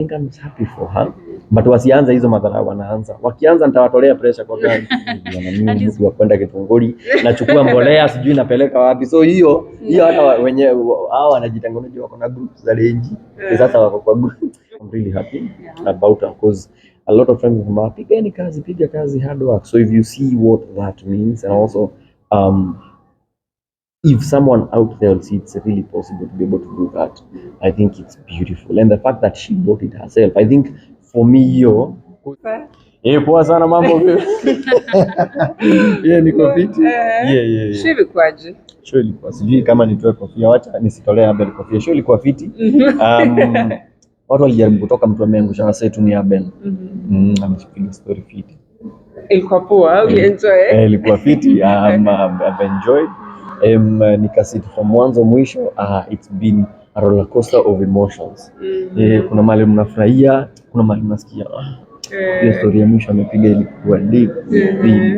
think I'm happy for her, but wasianza hizo madhara wanaanza. Wakianza nitawatolea pressure kwa gani? Na mimi mtu wa kwenda Kitunguri, nachukua mbolea sijui napeleka wapi. So hiyo hata wenyewe hao wanajitangaza wako na groups za renji. Sasa wako kwa group. I'm really happy about her because a lot of times piga kazi hard work. So if you see what that means, and also if someone out there will see it's really possible to be able to do that, I think it's beautiful. And the fact that she bought it herself, I think for me, poa sana mambo vipi? Niko fiti. Show ilikuwaje? Show ilikuwa sijui kama nitoe kofia, wacha nisitolee Abel kofia. Show ilikuwa fiti. Watu walijaribu kutoka, mtu ameangusha wasetu ni Abel. Amepiga story fiti. Ilikuwa poa, ulienjoy? Ilikuwa fiti. I've enjoyed. Nikasit from mwanzo mwisho. It's been a roller coaster of emotions. Kuna mahali mnafurahia, kuna mahali mnasikia hiyo story ya mwisho amepiga ilikuwa deep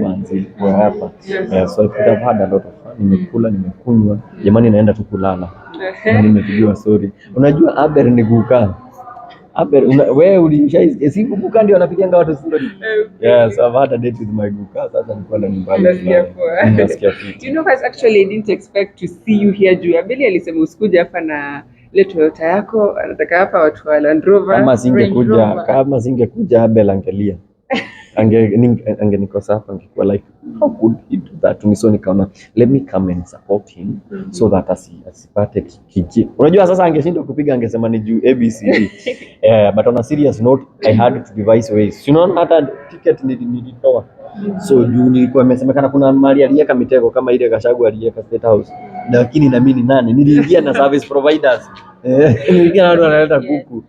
kwanza, ilikuwa hapa. So I've had a lot of fun. Nimekula, nimekunywa, jamani naenda tu kulala. Nimepigiwa story. Unajua Abel ni guka. Abel wewe ulishaisikia siku guka ndio anapigianga watu story. Yes, I've had a date with my guka. Sasa nilikuwa na nyumbani. Nasikia fit. You know guys, actually I didn't expect to see you here juu. Abel alisema usikuja hapa na ile Toyota yako, anataka hapa watu wa Land Rover. Kama singekuja Abel angelia. Angenikosa hapa, angekuwa like how could he do that to me? So nikaona let me come and support him so that asipate kiki. Unajua sasa angeshindwa kupiga, angesema ni juu ABCD. But on a serious note, I had to devise ways. You know, hata ticket nilitoa. So juu nilikuwa nimesemekana kuna mali aliyeka mitego kama ile Gashagu aliyeka State House. Lakini na mimi ni nani? Niliingia na service providers. Niliingia na watu wanaleta kuku.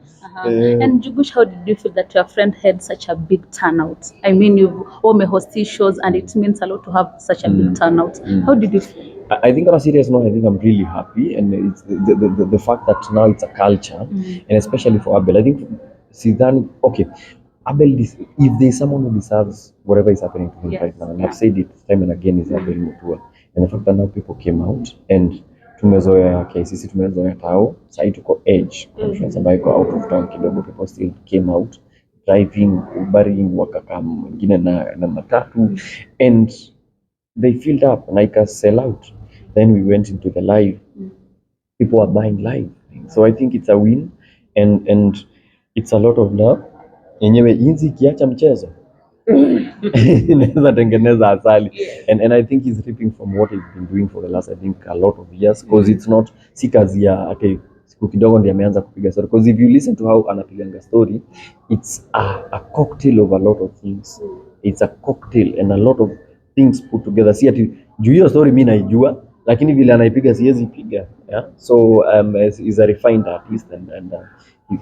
And Njugush, how did you feel that your friend had such a big turnout? I mean, you've hosted shows and it means a lot to have such a big turnout. How did you feel? I think on a serious note, I think I'm really happy, and it's the fact that now it's a culture, and especially for Abel. I think okay, Abel, if there's someone who deserves whatever is happening to him right now, and I've said it time and again, is Abel Mutua. And the fact that now people came out and tumezoea KCC, tumezoea tao, sasa tuko edge conference ambayo iko out of town kidogo, people still came out driving, ubering, wakakam wengine na matatu, and they filled up like a sellout. Then we went into the live, people are buying live, so I think it's a win, and it's a lot of love. Yenyewe inzi kiacha mchezo inaweza tengeneza asali, and I think he's reaping from what he's been doing for the last, I think, a lot of years, because it's not si kazi ya okay siku kidogo ndiye ameanza kupiga story, because if you listen to how anapiganga story, it's a cocktail of a lot of things. It's a cocktail and a lot of things put together. Si ati juu hiyo story mimi naijua, lakini vile anaipiga siwezi piga. So he's a refined artist, and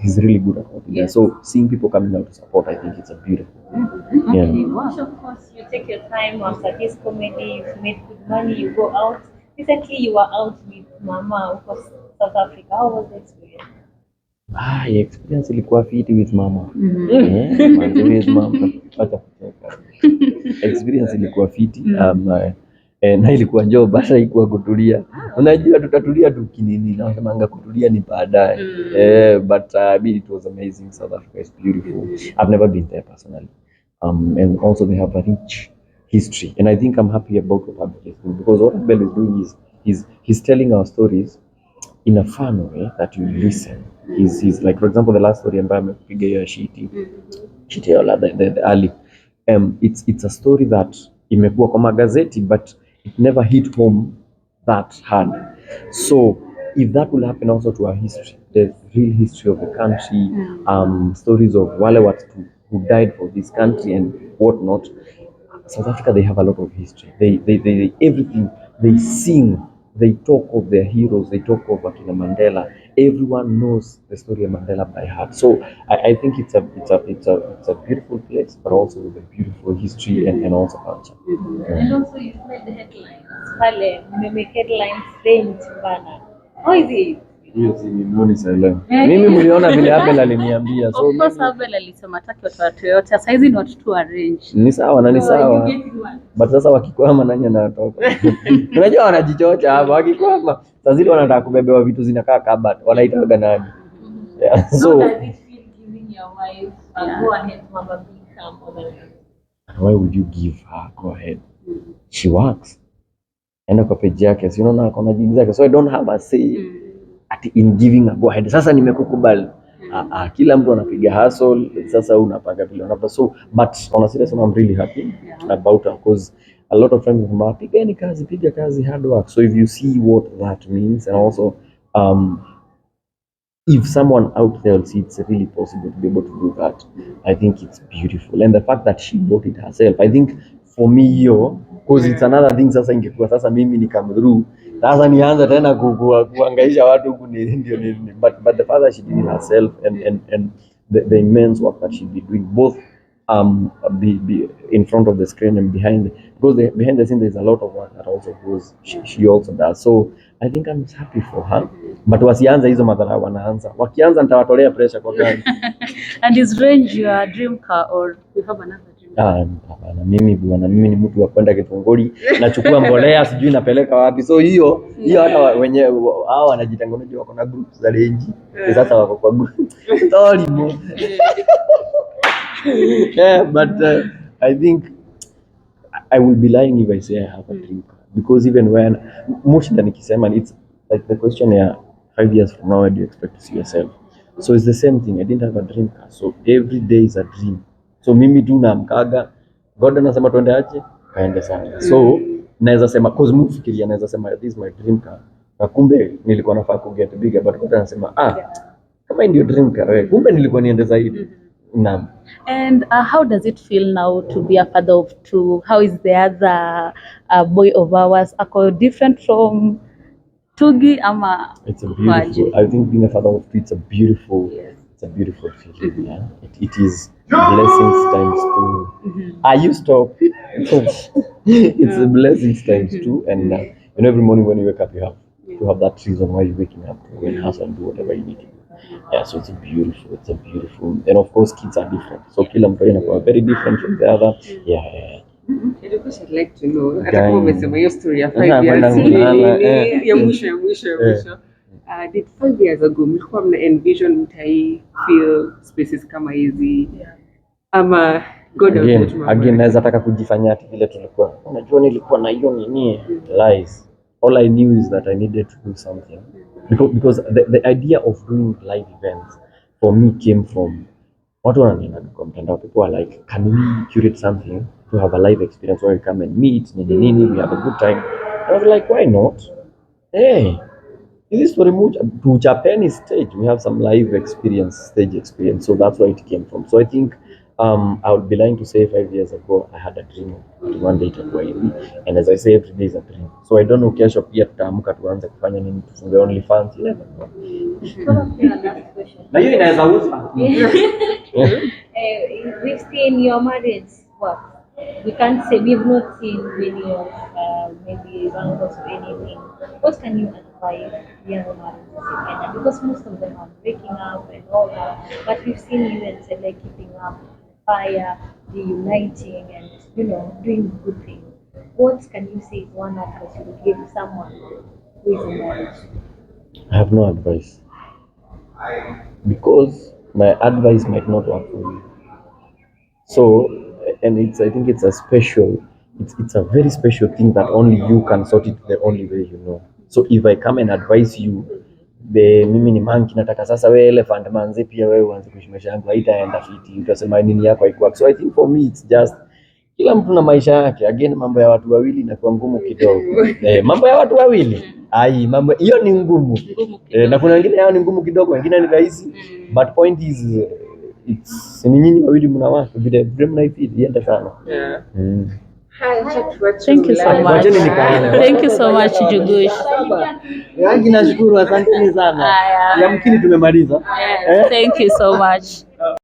he's really good at what he does. So seeing people coming out to support, I think it's a beautiful. Of course, you take your time after this comedy, you've made good money, you go out. Recently, you were out with Mama of South Africa. How was the experience? Experience ilikuwa fiti with Mama. With Mama. Experience ilikuwa fiti. Na ilikuwa njoo basa ilikuwa kutulia. Unajua tutatulia tu kinini, na wanasema kutulia ni baadaye. But I mean it was amazing. South Africa is beautiful. I've never been there personally. And also they have a rich history, and I think I'm happy about what Abel is doing, because what Abel is doing is he's telling our stories in a fun way that you listen. He's like, for example, the last story ambayo amepiga hiyo shiti yola the early, it's a story that imekuwa kwa magazeti but it never hit home that hard. So if that will happen also to our history, the real history of the country, stories of wale watu who died for this country and whatnot. South Africa, they have a lot of history. They everything they sing, they talk of their heroes, they talk of Akina Mandela. Everyone knows the story of Mandela by heart. So I think it's a beautiful place, but also with a beautiful history and also culture. And also you've made the headlines. Pale, make headlines saying Bana. How is it? Yes, mimi mliona vile Abel aliniambia. So of course Abel alisema hataki watu wa Toyota. Sasa hizi ni watu tu arrange. Ni sawa na ni sawa. But sasa wakikwama nani anatoka? Unajua wanajichocha hapa, wakikwama sasa zile wanataka kubebewa vitu zinakaa kabati. Wanaitaga nani? So your wife, Yeah. go ahead, Mama, become other. Why would you give her go ahead? She works. Enda kwa page yake, si unaona akona jig zake. So I don't have a say at in giving a go ahead. Sasa nimekukubali. Kila mtu anapiga hustle. Sasa unapanga vile unapata. So but on a serious note, I'm really happy about her because a lot of times piga kazi, hard work. So if you see what that means, and also if someone out there will see it's really possible to be able to do that, I think it's beautiful. And the fact that she bought it herself, I think for me, because it's another thing. Sasa ingekuwa sasa mimi ni come through, sasa nianza tena kuangaisha watu huku ndio but the fact that she did it herself and the immense work that she'd be doing both be in front of the screen and behind, because behind the scene there's a lot of work that also goes she also does. So I think I'm happy for her, but wasianza hizo madhara wanaanza, wakianza nitawatolea pressure kwa gari. And is Range your dream car or you have another dream car? Hapana, mimi ni mtu wa kwenda Kitongori, nachukua mbolea sijui napeleka wapi. So hiyo hata wenyewe hao wanajitangaza wako na groups za Range. Sasa wako kwa group. Sorry mo. Yeah, but I think I will be lying if I say I have a dream car, because even when Mushida nikisema, it's like the question here, 5 years from now, where do you expect to see yourself? So it's the same thing. I didn't have a dream car, so every day is a dream. So mimi tu naamkaga, God anasema twende aje, kaende sana. So naweza sema cause mimi fikiria, naweza sema this is my dream car, na kumbe nilikuwa nafaa ku get bigger, but God anasema kama ndio dream car, kumbe nilikuwa niende zaidi. Naam. And how does it feel now to be a father of two? How is the other boy of ours? Ako different from Tugi ama? It's a beautiful. I think being a father of two, it's a beautiful feeling. Yeah, it is blessings times two. You stop. It's a blessings times two, and every morning when you wake up, you have that reason why you're waking up to go and hustle and do whatever you need to do. Yeah, so it's a beautiful, and of course kids are different. So kila mtu anakuwa very different from the other. Yeah. I'd like to know, hata kama umesema hiyo story ya 5 years ya mwisho. Did 5 years ago mlikuwa mna envision mtai feel spaces kama hizi? Ama God again naweza taka kujifanya ati vile tulikuwa. Unajua nilikuwa na hiyo nini? Lies. All I knew is that I needed to do something. Because the idea of doing live events for me came from watu wananiona kwa mtandao. People are like, can we curate something to have a live experience where we come and meet, nini, we have a good time. I was like, why not? Hey, this is very much to Japanese stage. We have some live experience, stage experience. So that's where it came from. So I think I would be lying to say 5 years ago I had a dream of one day itakuwa hivi, and as I say, every day is a dream. So I don't know kesho pia tutaamka tuanze kufanya nini, tufungue OnlyFans, you never know. Na hiyo inaweza uza. We've seen your marriage work. We can't say we've not seen many of maybe examples of anything. What can you advise young marriages in Kenya? Because most of them are breaking up and all that, but we've seen you and say like keeping up fire, reuniting, and doing good things. What can you say is one advice you would give someone who is in marriage? I have no advice, because my advice might not work for you. So, and I think it's a very special thing that only you can sort it the only way you know. So if I come and advise you, mimi ni monkey nataka sasa wewe elephant manzi pia wewe uanze kushimesha yangu, haitaenda fiti, utasema nini yako haikuwa. So I think for me it's just kila mtu na maisha yake. Again, mambo ya watu wawili inakuwa ngumu kidogo. Mambo ya watu wawili mambo hiyo ni ngumu. Na kuna wengine yao ni ngumu kidogo, wengine ni rahisi. But point is it's ni nyinyi wawili mnawaka vile mnaifeel iende sana. Thank you so much. Thank you so much, Njugush. Nashukuru, asanteni sana. Yamkini tumemaliza. Thank you so much.